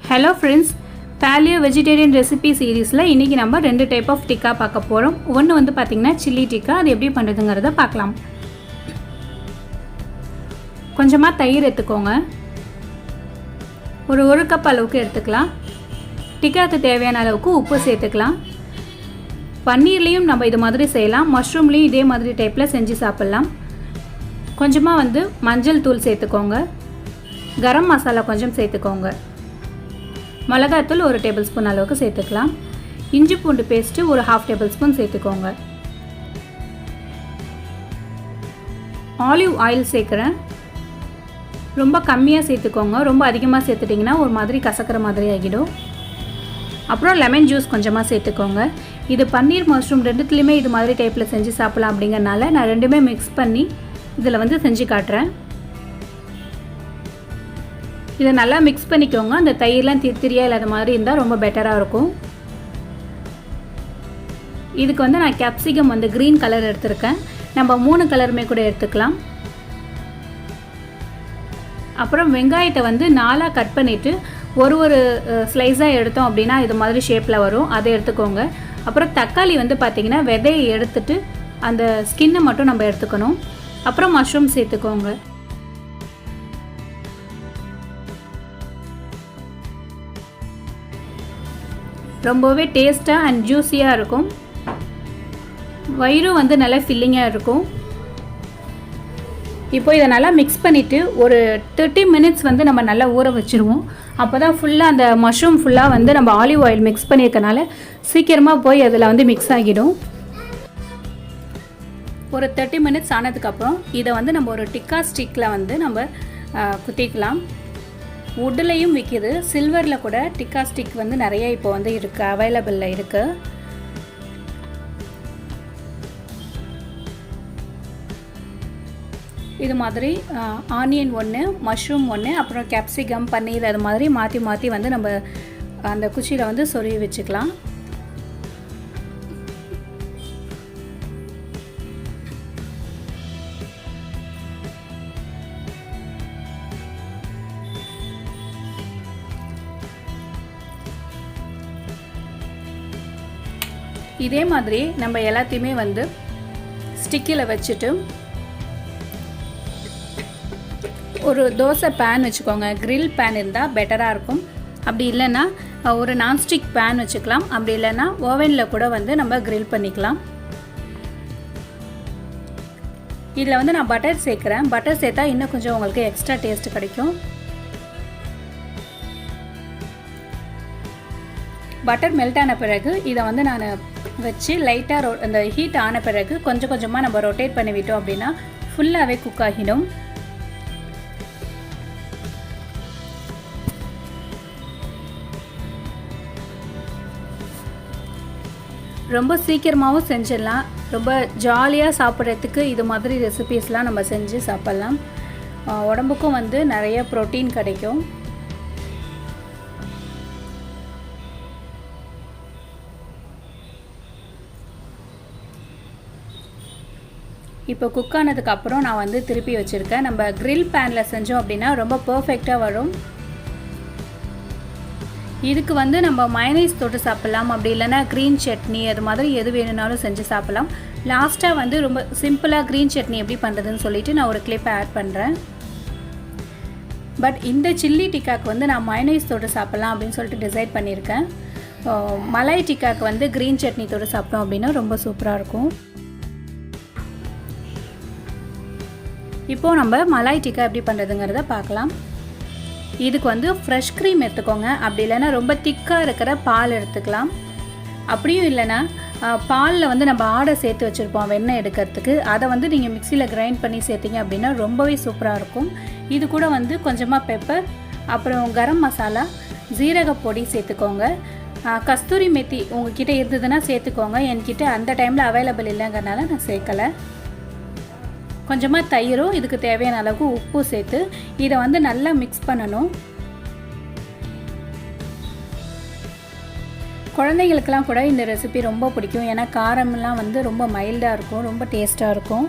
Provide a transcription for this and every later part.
Hello friends, Paleo vegetarian recipe சீரிஸ்ல இன்னைக்கு நம்ம ரெண்டு டைப் ஆஃப் டிக்கா பார்க்க போறோம். ஒன்னு வந்து பாத்தீங்கன்னா chili tikka, அது எப்படி பண்றதுங்கறத பார்க்கலாம். கொஞ்சமா தயிர் எடுத்துக்கோங்க. ஒரு கப் அளவுக்கு எடுத்துக்கலாம். டிக்காக்கு தேவையான அளவுக்கு உப்பு சேர்த்துக்கலாம். பன்னீர்லயும் நம்ம இது மாதிரி செய்யலாம். மஷ்ரூம்லயும் இதே மாதிரி டைப்ல செஞ்சு சாப்பிடலாம். கொஞ்சமா வந்து மஞ்சள் தூள் சேர்த்துக்கோங்க. கரம் மசாலா கொஞ்சம் சேர்த்துக்கோங்க. மிளகாய்த்தூள் 1 டேபிள்ஸ்பூன் அளவுக்கு சேர்த்துக்கலாம். இஞ்சி பூண்டு பேஸ்ட் ஒரு 1/2 டேபிள்ஸ்பூன் சேர்த்துக்கோங்க. ஆலிவ் ஆயில் சேர்க்குறேன். ரொம்ப கம்மியாக சேர்த்துக்கோங்க. ரொம்ப அதிகமாக சேர்த்துட்டிங்கன்னா ஒரு மாதிரி கசக்கிற மாதிரி ஆகிடும். அப்புறம் லெமன் ஜூஸ் கொஞ்சமாக சேர்த்துக்கோங்க. இது பன்னீர் மஷ்ரூம் ரெண்டுத்துலேயுமே இது மாதிரி டைப்பில் செஞ்சு சாப்பிடலாம் அப்படிங்கிறனால நான் ரெண்டுமே மிக்ஸ் பண்ணி இதில் வந்து செஞ்சு காட்டுறேன். இதை நல்லா மிக்ஸ் பண்ணிக்கோங்க. அந்த தயிர்லாம் திரியா இல்லாத மாதிரி இருந்தால் ரொம்ப பெட்டராக இருக்கும். இதுக்கு வந்து நான் கேப்சிகம் வந்து க்ரீன் கலர் எடுத்திருக்கேன். நம்ம 3 கலருமே கூட எடுத்துக்கலாம். அப்புறம் வெங்காயத்தை வந்து 4ஆக கட் பண்ணிவிட்டு ஒரு ஸ்லைஸாக எடுத்தோம் அப்படின்னா இது மாதிரி ஷேப்பில் வரும், அதை எடுத்துக்கோங்க. அப்புறம் தக்காளி வந்து பார்த்திங்கன்னா விதையை எடுத்துட்டு அந்த ஸ்கின்னை மட்டும் நம்ம எடுத்துக்கணும். அப்புறம் மஷ்ரூம் சேர்த்துக்கோங்க. ரொம்பவே டேஸ்ட்டாக அண்ட் ஜூஸியாக இருக்கும். வயிறும் வந்து நல்லா ஃபில்லிங்காக இருக்கும். இப்போ இதை நல்லா மிக்ஸ் பண்ணிவிட்டு ஒரு 30 மினிட்ஸ் வந்து நம்ம நல்லா ஊற வச்சுருவோம். அப்போ தான் ஃபுல்லாக அந்த மஷ்ரூம் ஃபுல்லாக வந்து நம்ம ஆலிவ் ஆயில் மிக்ஸ் பண்ணியிருக்கனால சீக்கிரமாக போய் அதில் வந்து மிக்ஸ் ஆகிடும். ஒரு 30 மினிட்ஸ் ஆனதுக்கப்புறம் இதை வந்து நம்ம ஒரு டிக்கா ஸ்டிக்கில் வந்து நம்ம குத்திக்கலாம். வுட்லேயும் விற்கிது, சில்வரில் கூட டிக்கா ஸ்டிக் வந்து நிறைய இப்போ வந்து இருக்குது, அவைலபிளில் இருக்குது. இது மாதிரி ஆனியன் 1, மஷ்ரூம் 1, அப்புறம் கேப்சிகம், பன்னீர் அது மாதிரி மாற்றி மாற்றி வந்து நம்ம அந்த குச்சியில் வந்து சொருவி வச்சுக்கலாம். இதே மாதிரி நம்ம எல்லாத்தையுமே வந்து ஸ்டிக்கில் வச்சுட்டு ஒரு தோசை பேன் வச்சுக்கோங்க. கிரில் பேன் இருந்தால் பெட்டராக இருக்கும். அப்படி இல்லைன்னா ஒரு நான்ஸ்டிக் பேன் வச்சுக்கலாம். அப்படி இல்லைன்னா ஓவனில் கூட வந்து நம்ம கிரில் பண்ணிக்கலாம். இதில் வந்து நான் பட்டர் சேர்க்குறேன். பட்டர் சேர்த்தா இன்னும் கொஞ்சம் உங்களுக்கு எக்ஸ்ட்ரா டேஸ்ட் கிடைக்கும். பட்டர் மெல்ட் ஆன பிறகு இதை வந்து நான் வச்சு லைட்டாக அந்த ஹீட் ஆன பிறகு கொஞ்சம் கொஞ்சமாக நம்ம ரொட்டேட் பண்ணி விட்டோம் அப்படின்னா ஃபுல்லாகவே குக் ஆகிடும். ரொம்ப சீக்கிரமாகவும் செஞ்சிடலாம். ரொம்ப ஜாலியாக சாப்பிட்றதுக்கு இது மாதிரி ரெசிபீஸ்லாம் நம்ம செஞ்சு சாப்பிட்லாம். உடம்புக்கும் வந்து நிறைய ப்ரோட்டீன் கிடைக்கும். இப்போ குக் ஆனதுக்கப்புறம் நான் வந்து திருப்பி வச்சுருக்கேன். நம்ம கிரில் பேனில் செஞ்சோம் அப்படின்னா ரொம்ப பர்ஃபெக்டாக வரும். இதுக்கு வந்து நம்ம மயனைஸ் தொட்டு சாப்பிட்லாம். அப்படி இல்லைன்னா க்ரீன் சட்னி அது மாதிரி எது வேணும்னாலும் செஞ்சு சாப்பிட்லாம். லாஸ்ட்டாக வந்து ரொம்ப சிம்பிளாக க்ரீன் சட்னி எப்படி பண்ணுறதுன்னு சொல்லிவிட்டு நான் ஒரு கிளிப்பை ஆட் பண்ணுறேன். பட் இந்த சில்லி டிக்காக்கு வந்து நான் மயனைஸ் தொட்டு சாப்பிட்லாம் அப்படின்னு சொல்லிட்டு டிசைட் பண்ணியிருக்கேன். மலாய் டிக்காக்கு வந்து க்ரீன் சட்னி தொட்டு சாப்பிட்டோம் அப்படின்னா ரொம்ப சூப்பராக இருக்கும். இப்போது நம்ம மலாய் டிக்கா எப்படி பண்ணுறதுங்கிறத பார்க்கலாம். இதுக்கு வந்து ஃப்ரெஷ் க்ரீம் எடுத்துக்கோங்க. அப்படி இல்லைன்னா ரொம்ப திக்காக இருக்கிற பால் எடுத்துக்கலாம். அப்படியும் இல்லைன்னா பாலில் வந்து நம்ம ஆடை சேர்த்து வச்சுருப்போம் வெண்ணெய் எடுக்கிறதுக்கு, அதை வந்து நீங்கள் மிக்சியில் கிரைண்ட் பண்ணி சேர்த்திங்க அப்படின்னா ரொம்பவே சூப்பராக இருக்கும். இது கூட வந்து கொஞ்சமாக பெப்பர், அப்புறம் கரம் மசாலா, ஜீரகப்பொடி சேர்த்துக்கோங்க. கஸ்தூரி மெத்தி உங்ககிட்ட இருந்ததுன்னா சேர்த்துக்கோங்க. என்கிட்ட அந்த டைமில் அவைலபிள் இல்லைங்கிறனால நான் சேர்க்கலை. கொஞ்சமாக தயிரும் இதுக்கு தேவையான அளவுக்கு உப்பு சேர்த்து இதை வந்து நல்லா மிக்ஸ் பண்ணணும். குழந்தைங்களுக்கெல்லாம் கூட இந்த ரெசிபி ரொம்ப பிடிக்கும். ஏன்னா காரம்லாம் வந்து ரொம்ப மைல்டாக இருக்கும், ரொம்ப டேஸ்ட்டாக இருக்கும்.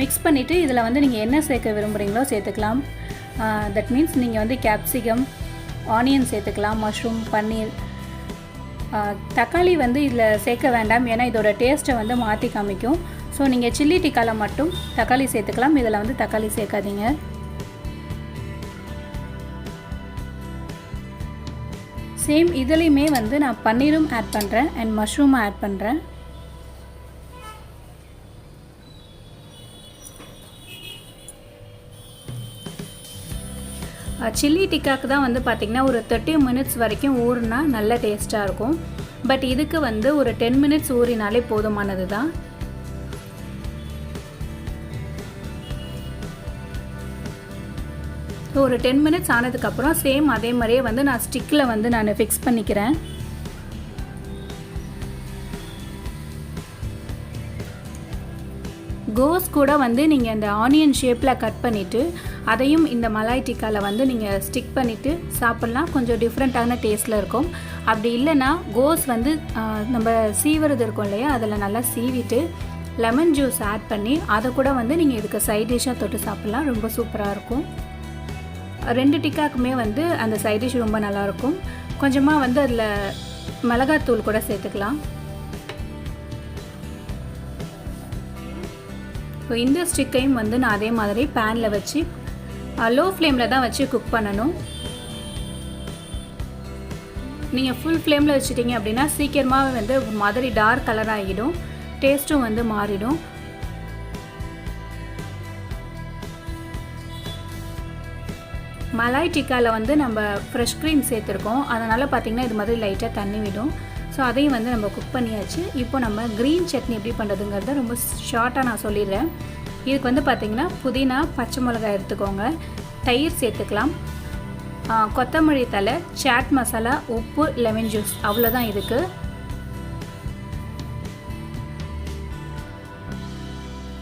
மிக்ஸ் பண்ணிவிட்டு இதில் வந்து நீங்கள் என்ன சேர்க்க விரும்புகிறீங்களோ சேர்த்துக்கலாம். தட் மீன்ஸ் நீங்கள் வந்து கேப்சிகம், ஆனியன் சேர்த்துக்கலாம், மஷ்ரூம், பன்னீர். தக்காளி வந்து இதில் சேர்க்க வேண்டாம், ஏன்னா இதோட டேஸ்ட்டை வந்து மாற்றி காமிக்கும். ஸோ நீங்கள் சில்லி டிக்காவில் மட்டும் தக்காளி சேர்த்துக்கலாம், இதில் வந்து தக்காளி சேர்க்காதீங்க. சேம் இதுலேயுமே வந்து நான் பன்னீரும் ஆட் பண்ணுறேன் அண்ட் மஷ்ரூமும் ஆட் பண்ணுறேன். சில்லி டிக்காக்கு தான் வந்து பார்த்திங்கன்னா ஒரு 30 மினிட்ஸ் வரைக்கும் ஊறினா நல்ல டேஸ்ட்டாக இருக்கும். பட் இதுக்கு வந்து ஒரு 10 மினிட்ஸ் ஊறினாலே போதுமானது தான். ஸோ ஒரு 10 மினிட்ஸ் ஆனதுக்கப்புறம் சேம் அதே மாதிரியே வந்து நான் ஸ்டிக்கில் வந்து நான் ஃபிக்ஸ் பண்ணிக்கிறேன். கோஸ் கூட வந்து நீங்கள் இந்த ஆனியன் ஷேப்பில் கட் பண்ணிவிட்டு அதையும் இந்த மலாய் டிக்காவில் வந்து நீங்கள் ஸ்டிக் பண்ணிவிட்டு சாப்பிட்லாம். கொஞ்சம் டிஃப்ரெண்ட்டான டேஸ்ட்டில் இருக்கும். அப்படி இல்லைன்னா கோஸ் வந்து நம்ம சீவுறது இருக்கும் இல்லையா, அதில் நல்லா சீவிட்டு லெமன் ஜூஸ் ஆட் பண்ணி அதை கூட வந்து நீங்கள் இதுக்கு சைட் டிஷ்ஷாக தொட்டு சாப்பிட்லாம். ரொம்ப சூப்பராக இருக்கும். 2 டிக்காக்குமே வந்து அந்த சைட் டிஷ் ரொம்ப நல்லாயிருக்கும். கொஞ்சமாக வந்து அதில் மிளகாத்தூள் கூட சேர்த்துக்கலாம். ஸோ இந்த ஸ்டிக்கையும் வந்து நான் அதே மாதிரி பேனில் வச்சு லோ ஃப்ளேமில் தான் வச்சு குக் பண்ணணும். நீங்கள் ஃபுல் ஃப்ளேமில் வச்சுட்டிங்க அப்படின்னா சீக்கிரமாக வந்து ஒரு மாதிரி டார்க் கலர் ஆகிடும், டேஸ்ட்டும் வந்து மாறிடும். மலாய் டிக்காவில் வந்து நம்ம ஃப்ரெஷ் க்ரீம் சேர்த்துருக்கோம், அதனால் பார்த்திங்கன்னா இது மாதிரி லைட்டாக தண்ணி விடும். ஸோ அதையும் வந்து நம்ம குக் பண்ணியாச்சு. இப்போ நம்ம க்ரீன் சட்னி எப்படி பண்ணுறதுங்கிறத ரொம்ப ஷார்ட்டாக நான் சொல்லிடுறேன். இதுக்கு வந்து பார்த்திங்கன்னா புதினா, பச்சை மிளகாய் எடுத்துக்கோங்க, தயிர் சேர்த்துக்கலாம், கொத்தமல்லி தழை, சாட் மசாலா, உப்பு, லெமன் ஜூஸ், அவ்வளோதான் இதுக்கு.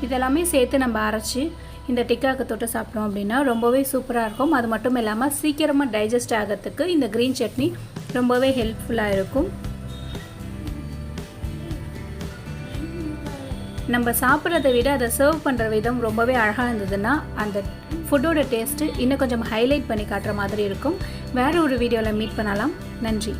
இதெல்லாமே சேர்த்து நம்ம அரைச்சி இந்த டிக்காவுக்கு தொட்டு சாப்பிட்டோம் அப்படின்னா ரொம்பவே சூப்பராக இருக்கும். அது மட்டும் இல்லாமல் சீக்கிரமாக டைஜஸ்ட் ஆகிறதுக்கு இந்த க்ரீன் சட்னி ரொம்பவே ஹெல்ப்ஃபுல்லாக இருக்கும். நம்ம சாப்பிட்றத விட அதை சர்வ் பண்ணுற விதம் ரொம்பவே அழகாக இருந்ததுன்னா அந்த ஃபுட்டோட டேஸ்ட்டு இன்னும் கொஞ்சம் ஹைலைட் பண்ணி காட்டுற மாதிரி இருக்கும். வேறு ஒரு வீடியோவில் மீட் பண்ணலாம். நன்றி.